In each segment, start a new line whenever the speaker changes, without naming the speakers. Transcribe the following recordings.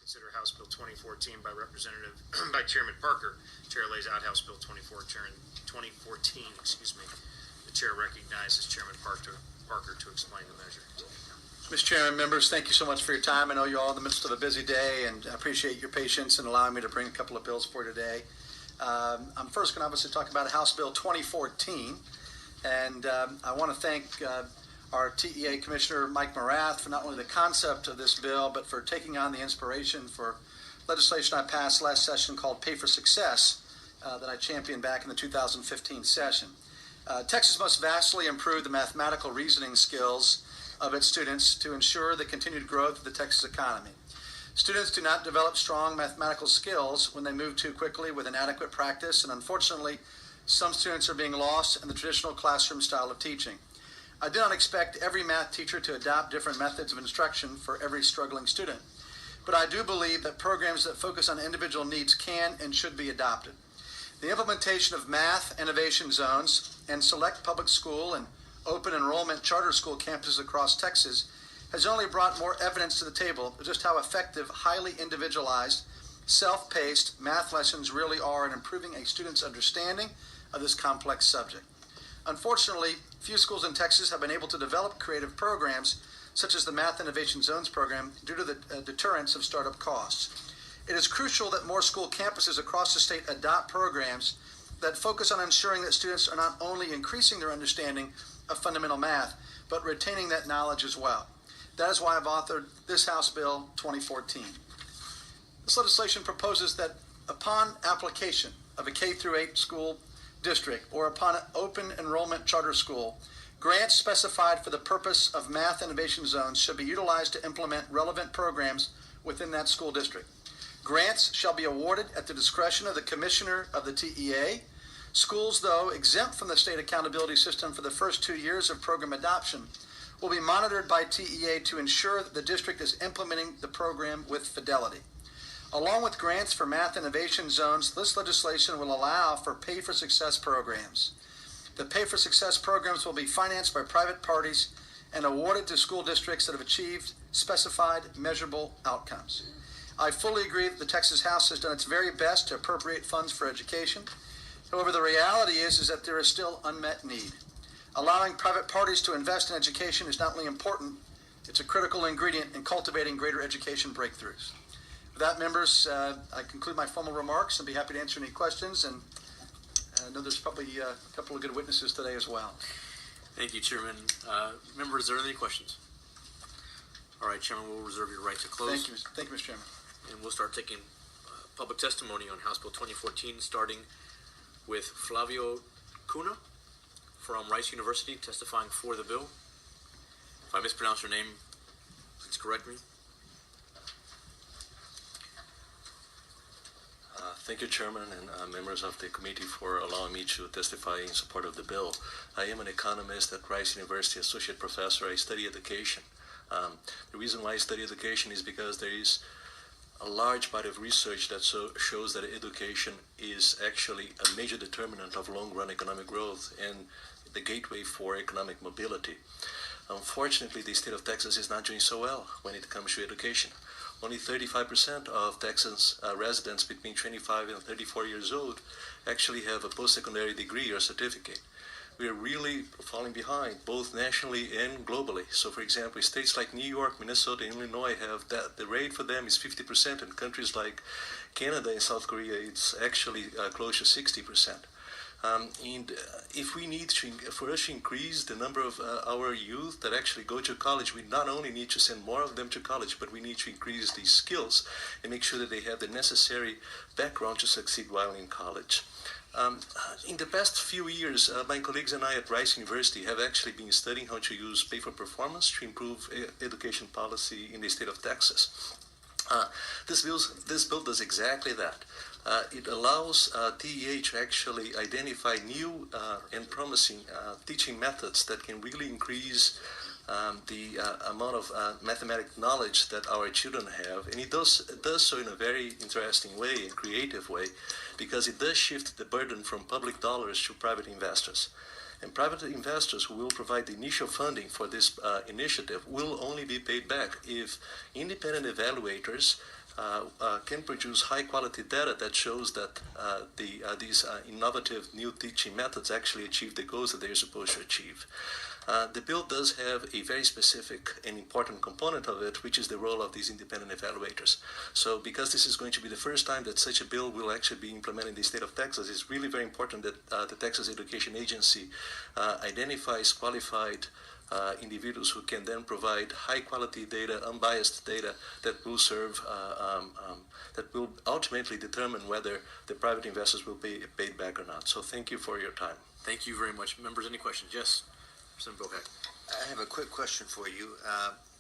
consider House Bill 2014 by by Chairman Parker. Chair lays out House Bill 2014. The chair recognizes Chairman Parker to explain the measure.
Mr. Chairman, members, thank you so much for your time. I know you're all in the midst of a busy day, and I appreciate your patience in allowing me to bring a couple of bills for you today. I'm first going to obviously talk about House Bill 2014, and I want to thank our TEA Commissioner Mike Morath for not only the concept of this bill, but for taking on the inspiration for legislation I passed last session called Pay for Success that I championed back in the 2015 session. Texas must vastly improve the mathematical reasoning skills of its students to ensure the continued growth of the Texas economy. Students do not develop strong mathematical skills when they move too quickly with inadequate practice, and unfortunately, some students are being lost in the traditional classroom style of teaching. I do not expect every math teacher to adopt different methods of instruction for every struggling student, but I do believe that programs that focus on individual needs can and should be adopted. The implementation of math innovation zones and select public school and open enrollment charter school campuses across Texas has only brought more evidence to the table of just how effective, highly individualized, self-paced math lessons really are in improving a student's understanding of this complex subject. Unfortunately, few schools in Texas have been able to develop creative programs such as the Math Innovation Zones program due to the deterrence of startup costs. It is crucial that more school campuses across the state adopt programs that focus on ensuring that students are not only increasing their understanding of fundamental math, but retaining that knowledge as well. That is why I've authored this House Bill 2014. This legislation proposes that upon application of a K-8 school district or upon an open enrollment charter school, grants specified for the purpose of math innovation zones should be utilized to implement relevant programs within that school district. Grants shall be awarded at the discretion of the commissioner of the TEA. Schools, though exempt from the state accountability system for the first 2 years of program adoption, will be monitored by TEA to ensure that the district is implementing the program with fidelity. Along with grants for math innovation zones, this legislation will allow for Pay for Success programs. The Pay for Success programs will be financed by private parties and awarded to school districts that have achieved specified measurable outcomes. I fully agree that the Texas House has done its very best to appropriate funds for education. However, the reality is that there is still unmet need. Allowing private parties to invest in education is not only important, it's a critical ingredient in cultivating greater education breakthroughs. With that, members, I conclude my formal remarks and be happy to answer any questions. And I know there's probably a couple of good witnesses today as well.
Thank you, Chairman. Members, are there any questions? All right, Chairman, we'll reserve your right to close.
Thank you, Mr. Chairman.
And we'll start taking public testimony on House Bill 2014, starting with Flavio Cunha from Rice University, testifying for the bill. If I mispronounce your name, please correct me.
Thank you, Chairman, and members of the committee for allowing me to testify in support of the bill. I am an economist at Rice University, associate professor. I study education. The reason why I study education is because there is a large body of research that shows that education is actually a major determinant of long-run economic growth and the gateway for economic mobility. Unfortunately, the state of Texas is not doing so well when it comes to education. Only 35% of Texans residents between 25 and 34 years old actually have a post-secondary degree or certificate. We are really falling behind, both nationally and globally. So, for example, states like New York, Minnesota, and Illinois have that. The rate for them is 50%, and countries like Canada and South Korea, it's actually close to 60%. And if we need to, for us to increase the number of our youth that actually go to college, we not only need to send more of them to college, but we need to increase these skills and make sure that they have the necessary background to succeed while in college. In the past few years, my colleagues and I at Rice University have actually been studying how to use pay for performance to improve education policy in the state of Texas. This bill does exactly that. It allows TEA to actually identify new and promising teaching methods that can really increase the amount of mathematical knowledge that our children have, and it does so in a very interesting way and creative way, because it does shift the burden from public dollars to private investors. And private investors who will provide the initial funding for this initiative will only be paid back if independent evaluators can produce high-quality data that shows that these innovative new teaching methods actually achieve the goals that they're supposed to achieve. The bill does have a very specific and important component of it, which is the role of these independent evaluators. So because this is going to be the first time that such a bill will actually be implemented in the state of Texas, it's really very important that the Texas Education Agency identifies qualified individuals who can then provide high-quality data, unbiased data that will serve, that will ultimately determine whether the private investors will be paid back or not. So thank you for your time.
Thank you very much. Members, any questions? Yes, Representative Bohack.
I have a quick question for you.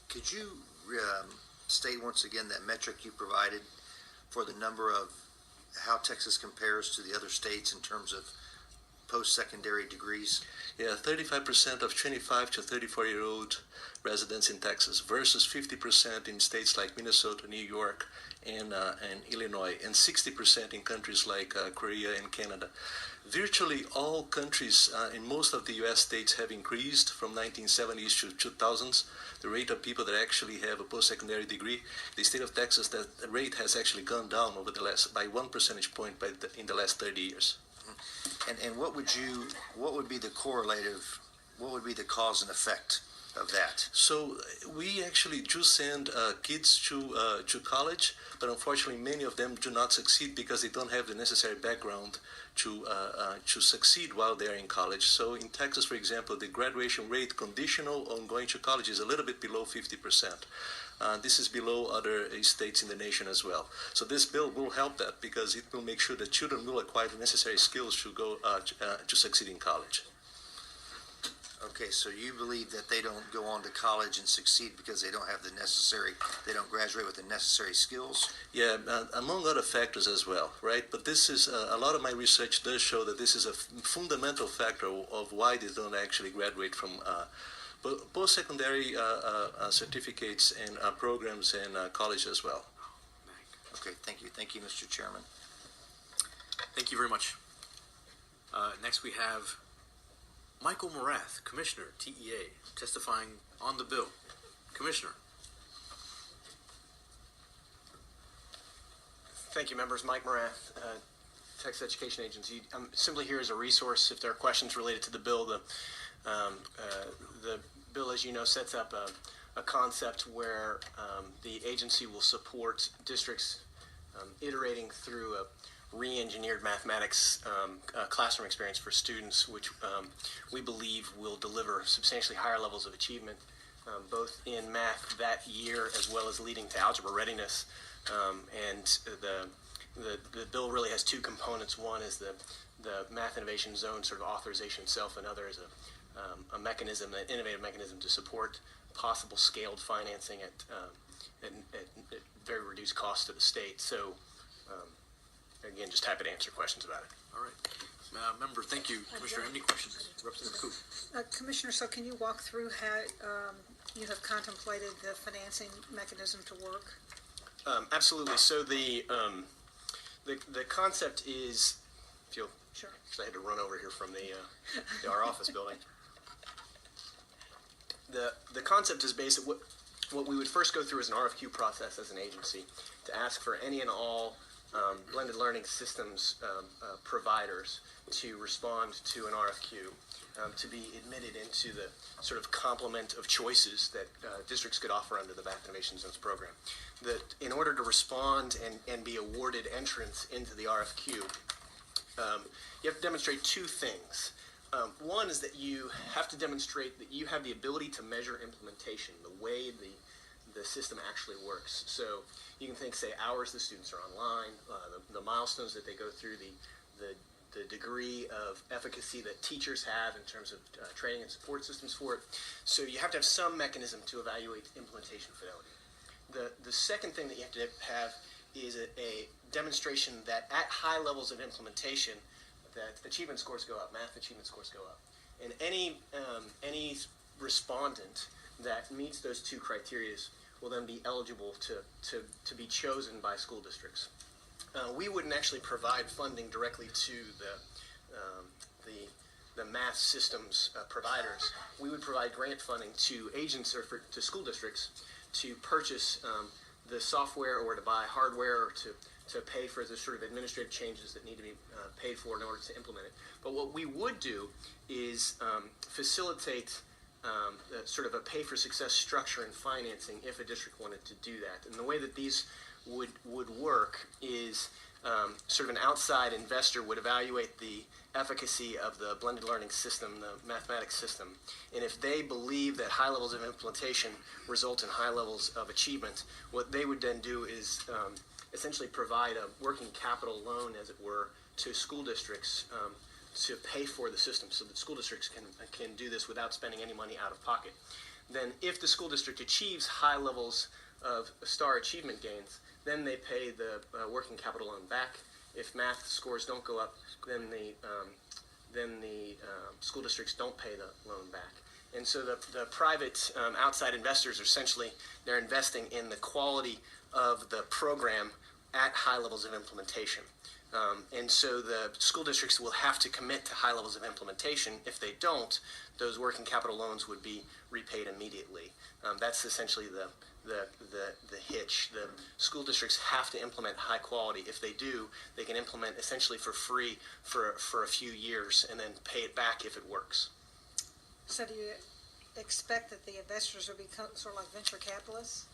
Could you state once again that metric you provided for the number of how Texas compares to the other states in terms of post-secondary degrees?
Yeah, 35% of 25 to 34-year-old residents in Texas versus 50% in states like Minnesota, New York, and Illinois, and 60% in countries like Korea and Canada. Virtually all countries in most of the U.S. states have increased from 1970s to 2000s the rate of people that actually have a post-secondary degree. The state of Texas, that rate has actually gone down over the last by 1 percentage point in the last 30 years.
And what would be the correlative, what would be the cause and effect of that?
So we actually do send kids to college, but unfortunately many of them do not succeed because they don't have the necessary background to succeed while they're in college. So in Texas, for example, the graduation rate conditional on going to college is a little bit below 50%. This is below other states in the nation as well. So this bill will help that because it will make sure that children will acquire the necessary skills to go to succeed in college.
Okay, so you believe that they don't go on to college and succeed because they don't have the necessary, they don't graduate with the necessary skills?
Yeah, among other factors as well, right? But this is, a lot of my research does show that this is a fundamental factor of why they don't actually graduate from post-secondary certificates and programs and college as well.
Okay, thank you. Thank you, Mr. Chairman.
Thank you very much. Next we have Michael Morath, Commissioner, TEA, testifying on the bill. Commissioner.
Thank you, members. Mike Morath, Texas Education Agency. I'm simply here as a resource if there are questions related to the bill. The bill, as you know, sets up a concept where the agency will support districts iterating through a re-engineered mathematics classroom experience for students, which we believe will deliver substantially higher levels of achievement, both in math that year as well as leading to algebra readiness. And the bill really has two components. One is the Math Innovation Zone sort of authorization itself, and other is a mechanism, an innovative mechanism to support possible scaled financing at very reduced cost to the state. So again, just happy to answer questions about it.
All right. Member, thank you. Commissioner, any questions? Representative Coop.
Commissioner, so can you walk through how you have contemplated the financing mechanism to work?
Absolutely. So the concept is, if you'll,
Sure.
because I had to run over here from our office building. The concept is basically what we would first go through is an RFQ process as an agency to ask for any and all blended learning systems providers to respond to an RFQ to be admitted into the sort of complement of choices that districts could offer under the Math Innovation Zones program. That in order to respond and be awarded entrance into the RFQ, you have to demonstrate two things. One is that you have to demonstrate that you have the ability to measure implementation, the way the system actually works. So you can think, say, hours the students are online, the milestones that they go through, the degree of efficacy that teachers have in terms of training and support systems for it. So you have to have some mechanism to evaluate implementation fidelity. The second thing that you have to have is a demonstration that at high levels of implementation, that achievement scores go up, math achievement scores go up. And any respondent that meets those two criteria will then be eligible to be chosen by school districts. We wouldn't actually provide funding directly to the math systems providers. We would provide grant funding to agents or to school districts to purchase the software or to buy hardware or to pay for the sort of administrative changes that need to be paid for in order to implement it. But what we would do is facilitate sort of a pay-for-success structure and financing if a district wanted to do that. And the way that these would work is sort of an outside investor would evaluate the efficacy of the blended learning system, the mathematics system, and if they believe that high levels of implementation result in high levels of achievement, what they would then do is essentially provide a working capital loan, as it were, to school districts to pay for the system so that school districts can do this without spending any money out of pocket. Then if the school district achieves high levels of STAR achievement gains, then they pay the working capital loan back. If math scores don't go up, then the school districts don't pay the loan back. And so the private outside investors are essentially, they're investing in the quality of the program at high levels of implementation. And so the school districts will have to commit to high levels of implementation. If they don't, those working capital loans would be repaid immediately. That's essentially the hitch. The school districts have to implement high quality. If they do, they can implement essentially for free for a few years and then pay it back if it works.
So do you expect that the investors will become sort of like venture capitalists?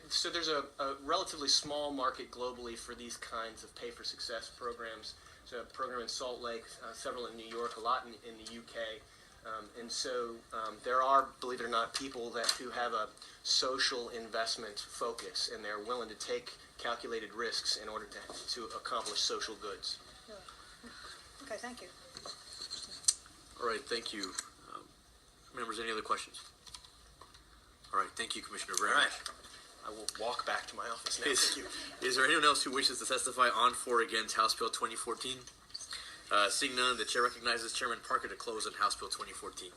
So there's a relatively small market globally for these kinds of pay-for-success programs. There's a program in Salt Lake, several in New York, a lot in the UK. And so there are, believe it or not, people who have a social investment focus, and they're willing to take calculated risks in order to accomplish social goods.
Okay, thank you.
All right, thank you. Members, any other questions? All right, thank you, Commissioner, very much.
I will walk back to my office now. Thank you.
Is there anyone else who wishes to testify on for or against House Bill 2014? Seeing none, the chair recognizes Chairman Parker to close on House Bill 2014.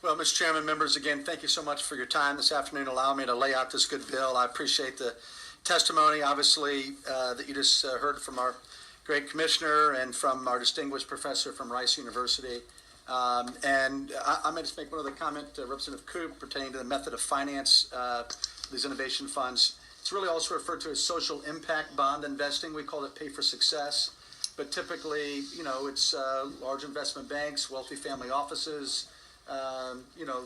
Well, Mr. Chairman, members, again, thank you so much for your time this afternoon, allowing me to lay out this good bill. I appreciate the testimony, obviously, that you just heard from our great commissioner and from our distinguished professor from Rice University. And I may just make one other comment, Representative Koop, pertaining to the method of finance these innovation funds. It's really also referred to as social impact bond investing. We call it pay for success. But typically, it's large investment banks, wealthy family offices,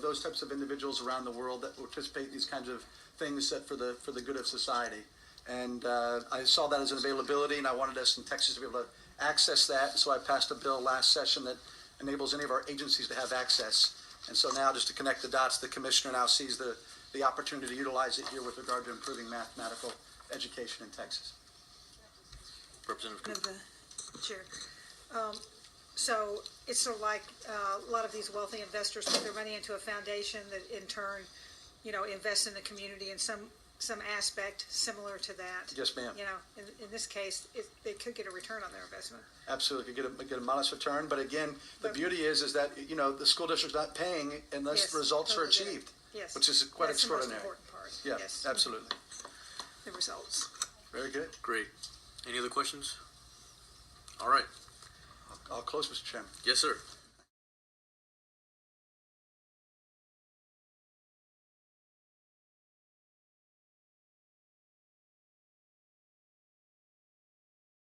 those types of individuals around the world that participate in these kinds of things that for the good of society. And I saw that as an availability, and I wanted us in Texas to be able to access that. So I passed a bill last session that enables any of our agencies to have access. And so now, just to connect the dots, the commissioner now sees the opportunity to utilize it here with regard to improving mathematical education in Texas.
Representative Koop.
Chair. So it's sort of like a lot of these wealthy investors put their money into a foundation that in turn, invests in the community in some aspect similar to that.
Yes, ma'am.
In this case, they could get a return on their investment.
Absolutely, get a modest return. But again, the beauty is that the school district's not paying unless
Yes,
results are
totally
achieved.
Yes.
Which is quite
That's
extraordinary.
the most important part.
Yeah,
Yes.
absolutely.
The results.
Very good.
Great. Any other questions? All right.
I'll close, Mr. Chairman.
Yes, sir.